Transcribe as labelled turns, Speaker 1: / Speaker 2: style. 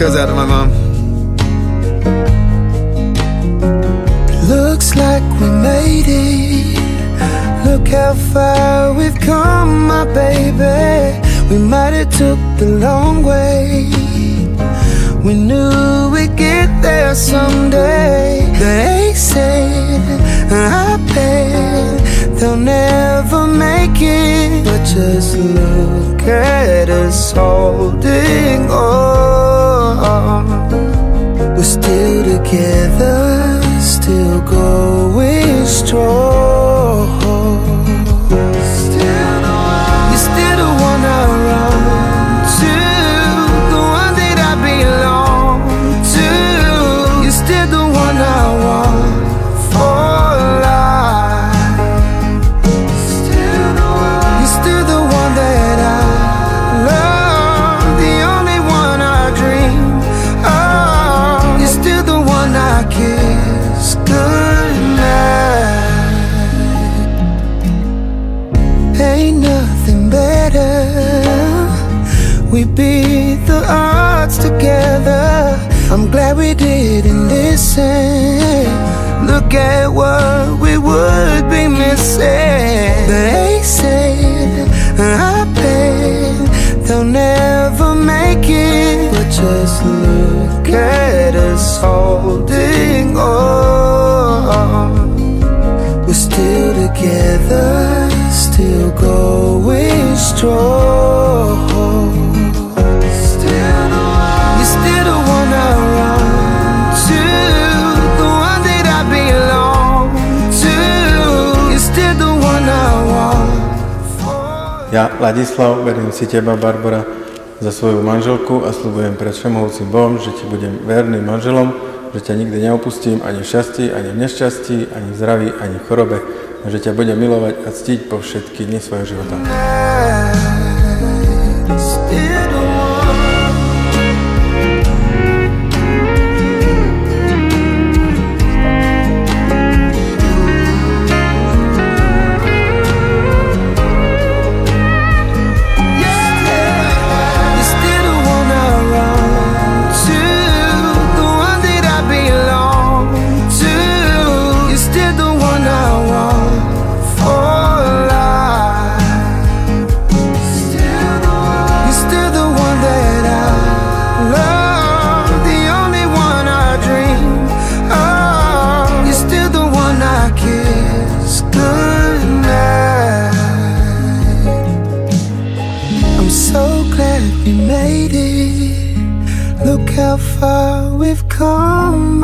Speaker 1: goes out to my mom.
Speaker 2: Looks like we made it. Look how far we've come, my baby. We might have took the long way. We knew we'd get there someday. They said, I bet they'll never make it. But just look at us holding on. We're still together, still going strong. You're still the one I run to, the one that I belong to. You're still the one I want for life. You're still the one that I love, the only one I dream of. You're still the one I kiss goodnight. Ain't nothing better. We beat the odds together. I'm glad we didn't listen. Look at what we would be missing. They said, I bet they'll never make it. But just look at us holding on. We're still together, still going strong. You're still the one I run to, the one that I belong to. You're still the one I want.
Speaker 3: Ja, Ladislav, verím si teba, Barbara, za svoju manželku a sľubujem pred všemohúcim Bohom, že ti budem verným manželom, že ťa nikdy neopustím ani v šťastí, ani v nešťastí, ani v zdraví, ani v chorobe, a že ťa budem milovať a ctiť po všetky dni svojho života.
Speaker 2: We made it. Look how far we've come.